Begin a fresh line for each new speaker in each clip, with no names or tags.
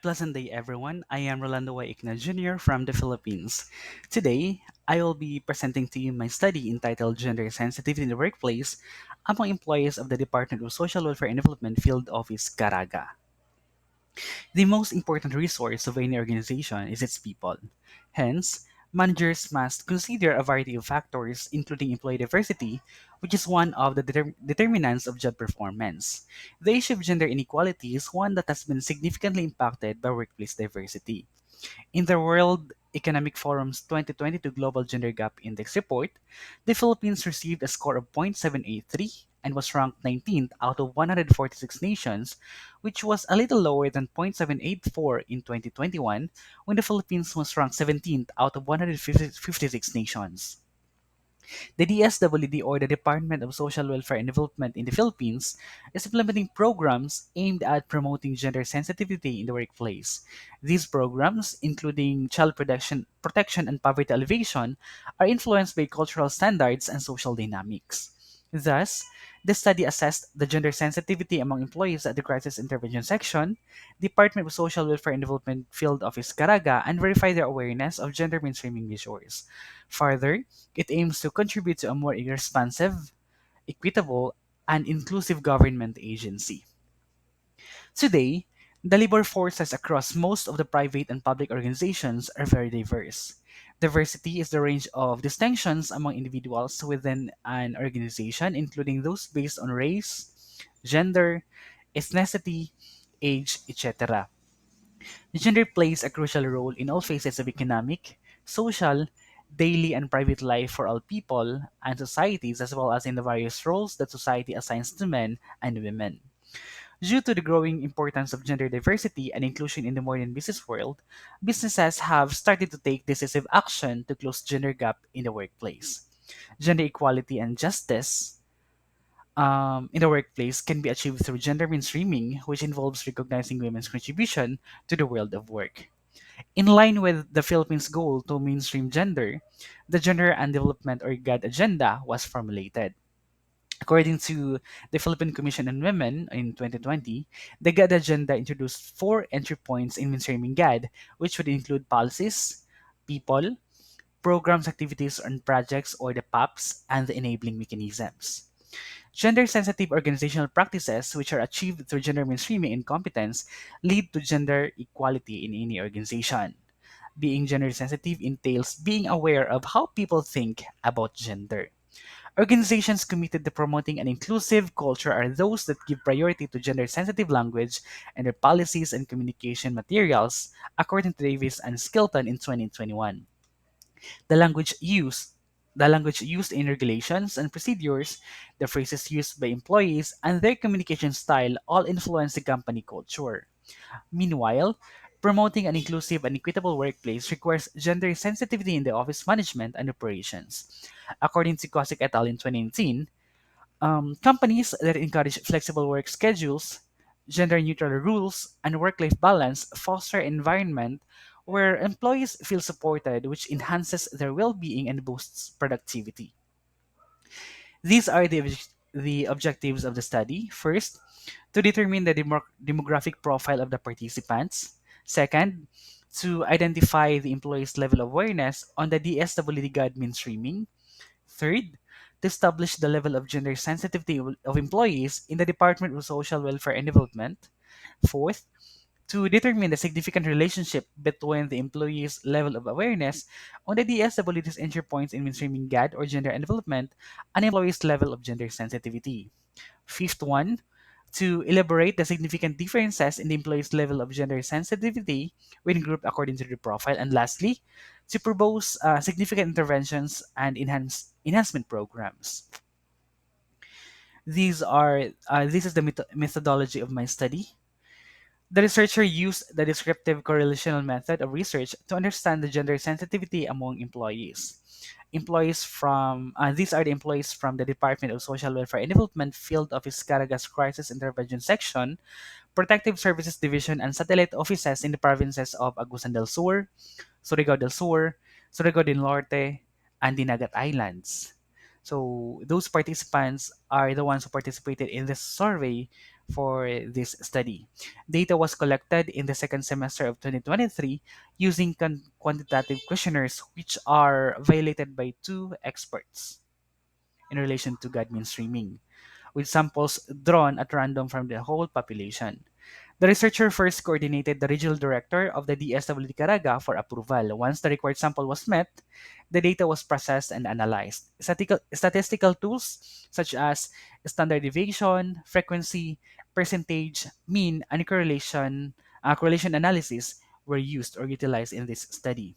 pleasant day, everyone. I am Rolando Ecnad Jr. from the Philippines. Today, I will be presenting to you my study entitled Gender Sensitivity in the Workplace among employees of the Department of Social Welfare and Development Field Office, Caraga. The most important resource of any organization is its people. Hence, managers must consider a variety of factors, including employee diversity, which is one of the determinants of job performance. The issue of gender inequality is one that has been significantly impacted by workplace diversity. In the World Economic Forum's 2022 Global Gender Gap Index report, the Philippines received a score of 0.783 and was ranked 19th out of 146 nations, which was a little lower than 0.784 in 2021 when the Philippines was ranked 17th out of 156 nations. The DSWD, or the Department of Social Welfare and Development in the Philippines, is implementing programs aimed at promoting gender sensitivity in the workplace. These programs, including child protection and poverty alleviation, are influenced by cultural standards and social dynamics. Thus, the study assessed the gender sensitivity among employees at the Crisis Intervention Section, Department of Social Welfare and Development Field Office Caraga, and verified their awareness of gender mainstreaming measures. Further, it aims to contribute to a more responsive, equitable, and inclusive government agency. Today, the labor forces across most of the private and public organizations are very diverse. Diversity is the range of distinctions among individuals within an organization, including those based on race, gender, ethnicity, age, etc. Gender plays a crucial role in all phases of economic, social, daily, and private life for all people and societies, as well as in the various roles that society assigns to men and women. Due to the growing importance of gender diversity and inclusion in the modern business world, businesses have started to take decisive action to close gender gap in the workplace. Gender equality and justice in the workplace can be achieved through gender mainstreaming, which involves recognizing women's contribution to the world of work. In line with the Philippines' goal to mainstream gender, the Gender and Development or GAD agenda was formulated. According to the Philippine Commission on Women in 2020, the GAD agenda introduced four entry points in mainstreaming GAD, which would include policies, people, programs, activities, and projects, or the PAPs, and the enabling mechanisms. Gender sensitive organizational practices, which are achieved through gender mainstreaming and competence, lead to gender equality in any organization. Being gender sensitive entails being aware of how people think about gender. Organizations committed to promoting an inclusive culture are those that give priority to gender sensitive language and their policies and communication materials, according to Davis and Skilton in 2021. The language used the language used in regulations and procedures, the phrases used by employees, and their communication style all influence the company culture. Meanwhile, promoting an inclusive and equitable workplace requires gender sensitivity in the office management and operations. According to Kosick et al. In 2019, companies that encourage flexible work schedules, gender neutral rules, and work life balance foster an environment where employees feel supported, which enhances their well being and boosts productivity. These are the objectives of the study. First, to determine the demographic profile of the participants. Second, to identify the employee's level of awareness on the DSWD guide mainstreaming. Third, to establish the level of gender sensitivity of employees in the Department of Social Welfare and Development. Fourth, to determine the significant relationship between the employee's level of awareness on the DSWD's entry points in mainstreaming GAD or gender and development and employee's level of gender sensitivity. Fifth one, to elaborate the significant differences in the employee's level of gender sensitivity when grouped according to the profile. And lastly, to propose significant interventions and enhancement programs. This is the methodology of my study. The researcher used the descriptive correlational method of research to understand the gender sensitivity among employees. These are the employees from the Department of Social Welfare and Development Field Office Caraga's Crisis Intervention Section, Protective Services Division, and satellite offices in the provinces of Agusan del Sur, Surigao del Sur, Surigao del Norte, and Dinagat Islands. So those participants are the ones who participated in this survey for this study. Data was collected in the second semester of 2023 using quantitative questionnaires, which are violated by two experts in relation to God mainstreaming, with samples drawn at random from the whole population. The researcher first coordinated the regional director of the DSWD Caraga for approval. Once the required sample was met, the data was processed and analyzed. Statistical tools such as standard deviation, frequency, percentage, mean, and correlation analysis were used or utilized in this study.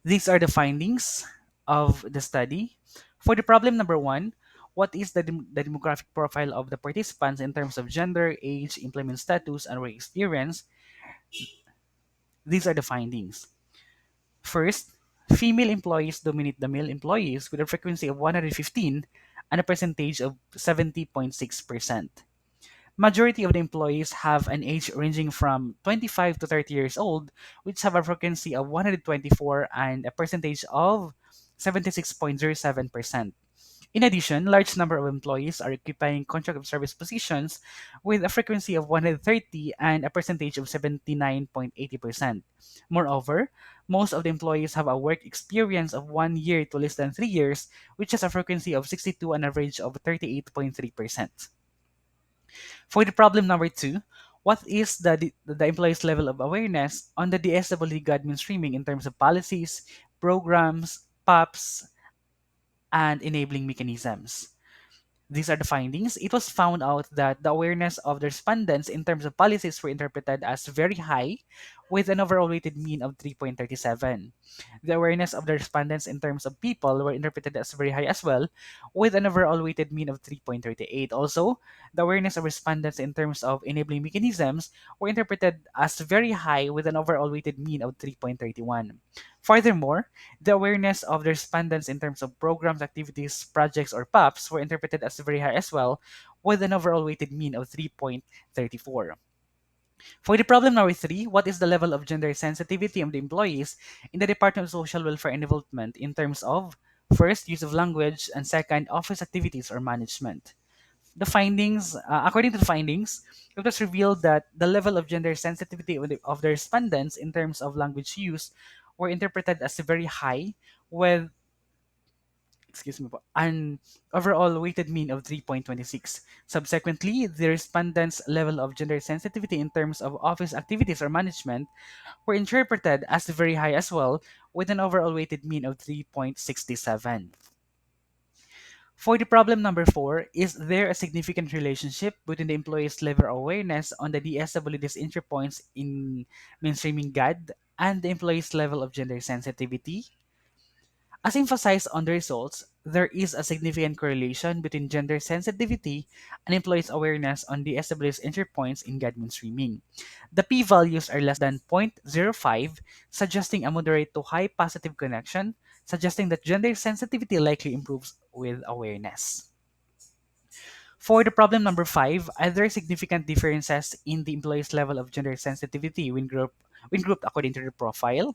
These are the findings of the study. For the problem number one, what is the demographic profile of the participants in terms of gender, age, employment status, and work experience? These are the findings. First, female employees dominate the male employees with a frequency of 115 and a percentage of 70.6%. Majority of the employees have an age ranging from 25 to 30 years old, which have a frequency of 124 and a percentage of 76.07%. In addition, large number of employees are occupying contract of service positions with a frequency of 130 and a percentage of 79.80%. Moreover, most of the employees have a work experience of 1 year to less than 3 years, which has a frequency of 62 and average of 38.3%. For the problem number two, what is the employee's level of awareness on the DSWD government streaming in terms of policies, programs, PAPs, and enabling mechanisms? These are the findings. It was found out that the awareness of the respondents in terms of policies were interpreted as very high, with an overall weighted mean of 3.37. The awareness of the respondents in terms of people were interpreted as very high as well, with an overall weighted mean of 3.38. Also, the awareness of respondents in terms of enabling mechanisms were interpreted as very high, with an overall weighted mean of 3.31. Furthermore, the awareness of the respondents in terms of programs, activities, projects, or PAPs were interpreted as very high as well, with an overall weighted mean of 3.34. For the problem number three, what is the level of gender sensitivity of the employees in the Department of Social Welfare and Development in terms of first, use of language, and second, office activities or management? According to the findings, it was revealed that the level of gender sensitivity of the respondents in terms of language use were interpreted as very high, with an overall weighted mean of 3.26. Subsequently, the respondents' level of gender sensitivity in terms of office activities or management were interpreted as very high as well, with an overall weighted mean of 3.67. For the problem number four, is there a significant relationship between the employee's level of awareness on the DSWD's entry points in mainstreaming GAD and the employee's level of gender sensitivity? As emphasized on the results, there is a significant correlation between gender sensitivity and employees' awareness on the SWS entry points in GAD mainstreaming. The p-values are less than 0.05, suggesting a moderate to high positive connection, suggesting that gender sensitivity likely improves with awareness. For the problem number five, are there significant differences in the employee's level of gender sensitivity when grouped according to their profile?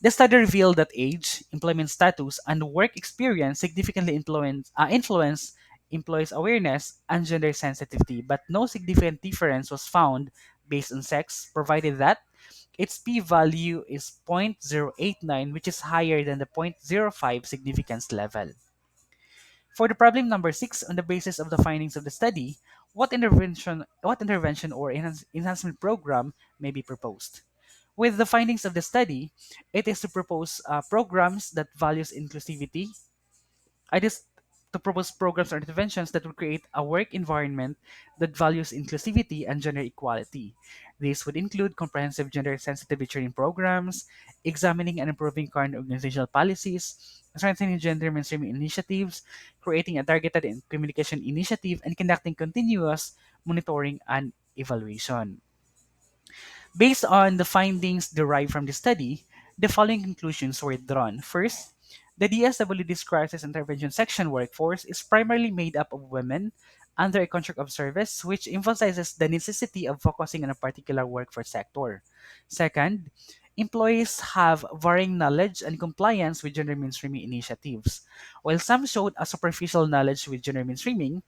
The study revealed that age, employment status, and work experience significantly influence employees' awareness and gender sensitivity, but no significant difference was found based on sex, provided that its p-value is 0.089, which is higher than the zero point zero 0.05 significance level. For the problem number six, on the basis of the findings of the study, what intervention or enhancement program may be proposed? With the findings of the study, it is to propose programs that values inclusivity. It is to propose programs or interventions that will create a work environment that values inclusivity and gender equality. These would include comprehensive gender sensitive training programs, examining and improving current organizational policies, strengthening gender mainstreaming initiatives, creating a targeted communication initiative, and conducting continuous monitoring and evaluation. Based on the findings derived from the study, the following conclusions were drawn. First, the DSWD's crisis intervention section workforce is primarily made up of women under a contract of service, which emphasizes the necessity of focusing on a particular workforce sector. Second, employees have varying knowledge and compliance with gender mainstreaming initiatives. While some showed a superficial knowledge with gender mainstreaming,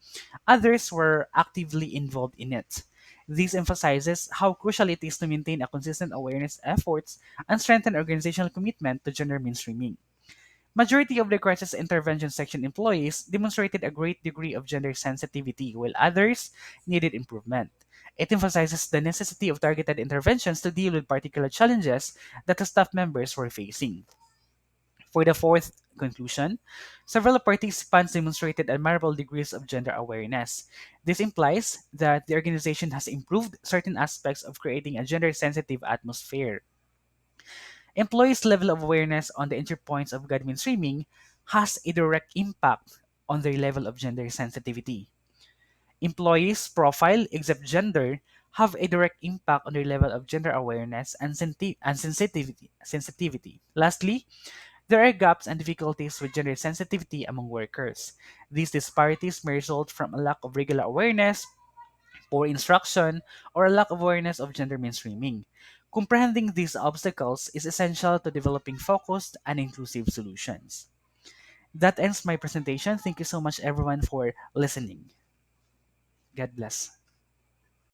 others were actively involved in it. This emphasizes how crucial it is to maintain a consistent awareness efforts and strengthen organizational commitment to gender mainstreaming. Majority of the crisis intervention section employees demonstrated a great degree of gender sensitivity, while others needed improvement. It emphasizes the necessity of targeted interventions to deal with particular challenges that the staff members were facing. For the fourth conclusion, several participants demonstrated admirable degrees of gender awareness. This implies that the organization has improved certain aspects of creating a gender sensitive atmosphere. Employees' level of awareness on the entry points of God mainstreaming has a direct impact on their level of gender sensitivity. Employees' profile, except gender, have a direct impact on their level of gender awareness and, sensitivity. Lastly, there are gaps and difficulties with gender sensitivity among workers. These disparities may result from a lack of regular awareness, poor instruction, or a lack of awareness of gender mainstreaming. Comprehending these obstacles is essential to developing focused and inclusive solutions. That ends my presentation. Thank you so much, everyone, for listening. God bless.